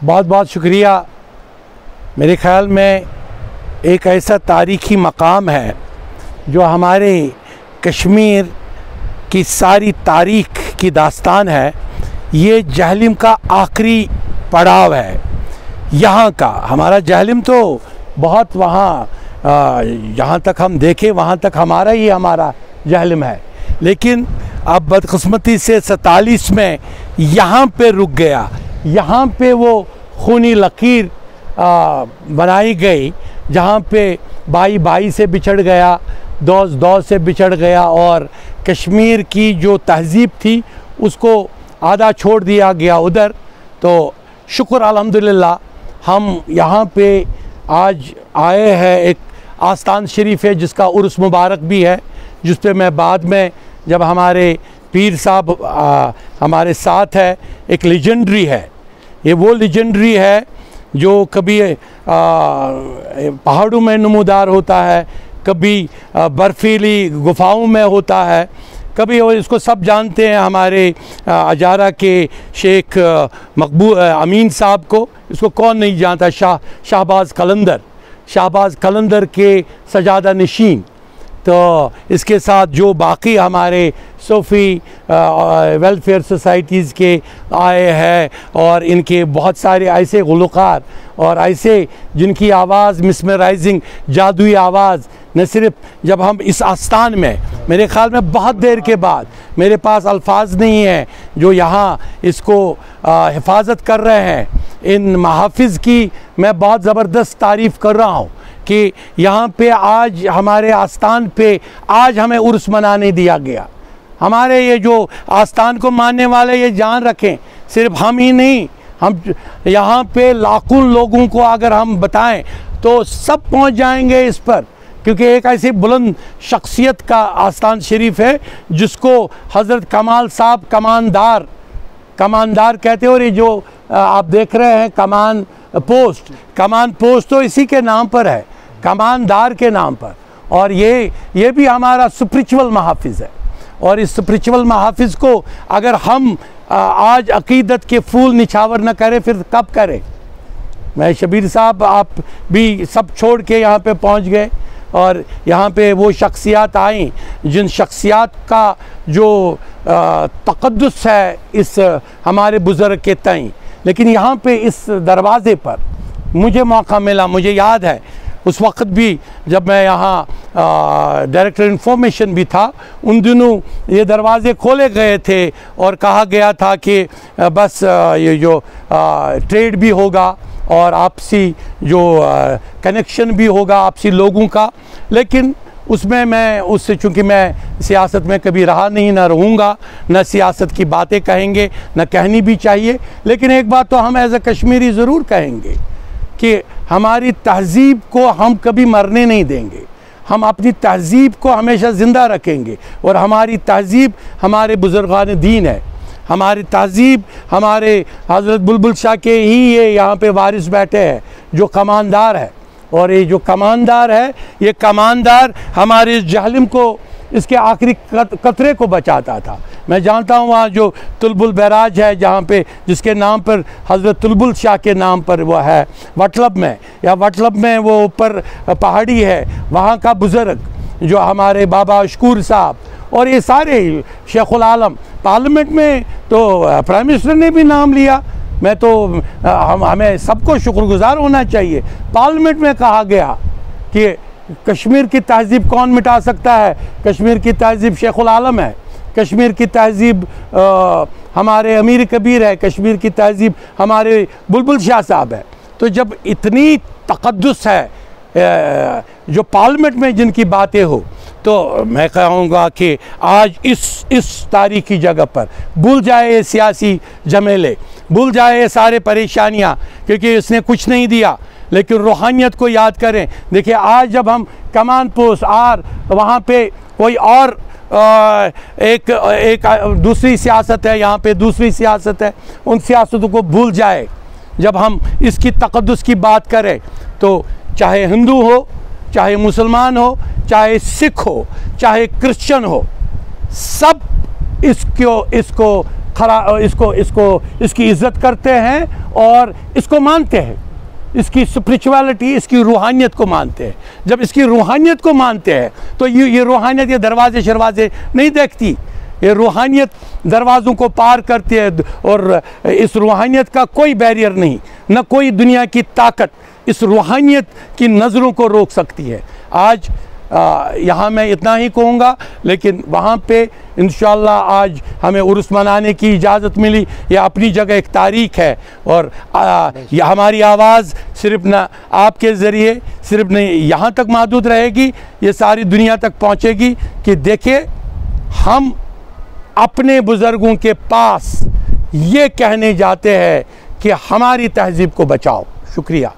बहुत बहुत शुक्रिया। मेरे ख़्याल में एक ऐसा तारीख़ी मकाम है जो हमारे कश्मीर की सारी तारीख़ की दास्तान है। ये जहलम का आखिरी पड़ाव है यहाँ का। हमारा जहलम तो बहुत वहाँ जहाँ तक हम देखें वहाँ तक हमारा जहलम है, लेकिन अब बदकिस्मती से 47 में यहाँ पे रुक गया। यहाँ पे वो खूनी लकीर बनाई गई जहाँ पे भाई भाई से बिछड़ गया, दोस्त दोस्त से बिछड़ गया और कश्मीर की जो तहज़ीब थी उसको आधा छोड़ दिया गया उधर। तो शुक्र अल्हम्दुलिल्लाह हम यहाँ पे आज आए हैं। एक आस्तान शरीफ है जिसका उर्स मुबारक भी है, जिस पे मैं बाद में जब हमारे पीर साहब हमारे साथ है। एक लेजेंडरी है, ये वो लेजेंडरी है जो कभी पहाड़ों में नमूदार होता है, कभी बर्फीली गुफाओं में होता है, कभी और इसको सब जानते हैं हमारे अजारा के शेख मकबूल अमीन साहब को। इसको कौन नहीं जानता। शाहबाज़ कलंदर के सजादा नशीन। तो इसके साथ जो बाकी हमारे सूफ़ी वेलफेयर सोसाइटीज़ के आए हैं और इनके बहुत सारे ऐसे गुलकार और ऐसे जिनकी आवाज़ मिसमराइजिंग जादुई आवाज़, न सिर्फ जब हम इस आस्थान में, मेरे ख़्याल में बहुत देर के बाद, मेरे पास अल्फाज नहीं है जो यहाँ इसको हिफाजत कर रहे हैं। इन महाफिज़ की मैं बहुत ज़बरदस्त तारीफ़ कर रहा हूँ कि यहाँ पे आज हमारे आस्थान पे आज हमें उर्स मनाने दिया गया। हमारे ये जो आस्थान को मानने वाले ये जान रखें, सिर्फ हम ही नहीं, हम यहाँ पे लाखों लोगों को अगर हम बताएं तो सब पहुँच जाएंगे इस पर, क्योंकि एक ऐसी बुलंद शख्सियत का आस्थान शरीफ है जिसको हज़रत कमाल साहब कमानदार कहते हैं। और ये जो आप देख रहे हैं कमान पोस्ट तो इसी के नाम पर है, कमानदार के नाम पर। और ये भी हमारा स्पिरिचुअल महाफिज़ है। और इस स्पिरिचुअल महाफिज़ को अगर हम आज अकीदत के फूल निछावर न करें फिर कब करें। मैं शबीर साहब आप भी सब छोड़ के यहाँ पे पहुँच गए और यहाँ पे वो शख्सियात आई जिन शख्सियात का जो तक़द्दुस है इस हमारे बुज़ुर्ग के तईं। लेकिन यहाँ पे इस दरवाज़े पर मुझे मौका मिला, मुझे याद है उस वक़्त भी जब मैं यहाँ डायरेक्टर इन्फॉर्मेशन भी था, उन दिनों ये दरवाज़े खोले गए थे और कहा गया था कि बस ये जो ट्रेड भी होगा और आपसी जो कनेक्शन भी होगा आपसी लोगों का। लेकिन उसमें मैं उससे, चूँकि मैं सियासत में कभी रहा नहीं, ना रहूँगा, न सियासत की बातें कहेंगे, न कहनी भी चाहिए। लेकिन एक बात तो हम एज़ ए कश्मीरी ज़रूर कहेंगे कि हमारी तहज़ीब को हम कभी मरने नहीं देंगे। हम अपनी तहज़ीब को हमेशा ज़िंदा रखेंगे और हमारी तहज़ीब हमारे बुज़ुर्गान दीन है। हमारी तहज़ीब हमारे हज़रत बुलबुल शाह के ही ये यहाँ पे वारिस बैठे हैं जो कमानदार है। और ये जो कमानदार है, ये कमानदार हमारे इस जहलम को, इसके आखिरी कतरे को बचाता था। मैं जानता हूँ वहाँ जो तुलबुल बैराज है जहाँ पे, जिसके नाम पर हज़रत तुलबुल शाह के नाम पर वो है वटलब में वो ऊपर पहाड़ी है, वहाँ का बुज़ुर्ग जो हमारे बाबा अशकूर साहब और ये सारे शेखुल आलम, पार्लियामेंट में तो प्राइम मिनिस्टर ने भी नाम लिया। मैं तो हमें सबको शुक्रगुजार होना चाहिए। पार्लियामेंट में कहा गया कि कश्मीर की तहज़ीब कौन मिटा सकता है, कश्मीर की तहज़ीब शेखुल आलम है, कश्मीर की तहज़ीब हमारे अमीर कबीर है, कश्मीर की तहज़ीब हमारे बुलबुल शाह साहब है। तो जब इतनी तक़द्दुस है जो पार्लियामेंट में जिनकी बातें हो, तो मैं कहूँगा कि आज इस तारीख़ी जगह पर भूल जाए ये सियासी झमेले, भूल जाए ये सारे परेशानियाँ, क्योंकि इसने कुछ नहीं दिया। लेकिन रूहानियत को याद करें। देखिए आज जब हम कमान पोस्ट वहाँ पे कोई और एक दूसरी सियासत है, यहाँ पे दूसरी सियासत है, उन सियासतों को भूल जाए। जब हम इसकी तक़द्दुस की बात करें तो चाहे हिंदू हो, चाहे मुसलमान हो, चाहे सिख हो, चाहे क्रिश्चियन हो, सब इसको इसकी इज्जत करते हैं और इसको मानते हैं, इसकी स्पिरिचुअलिटी, इसकी रूहानियत को मानते हैं। जब इसकी रूहानियत को मानते हैं तो ये रूहानियत ये दरवाजे शरवाजे नहीं देखती, ये रूहानियत दरवाज़ों को पार करती है और इस रूहानियत का कोई बैरियर नहीं, न कोई दुनिया की ताकत इस रूहानियत की नज़रों को रोक सकती है। आज यहाँ मैं इतना ही कहूँगा, लेकिन वहाँ पे इंशाअल्लाह आज हमें उर्स मनाने की इजाज़त मिली। ये अपनी जगह एक तारीख़ है और ये हमारी आवाज़ सिर्फ न आपके ज़रिए सिर्फ नहीं यहाँ तक महदूद रहेगी, ये सारी दुनिया तक पहुँचेगी कि देखिए हम अपने बुज़ुर्गों के पास ये कहने जाते हैं कि हमारी तहज़ीब को बचाओ। शुक्रिया।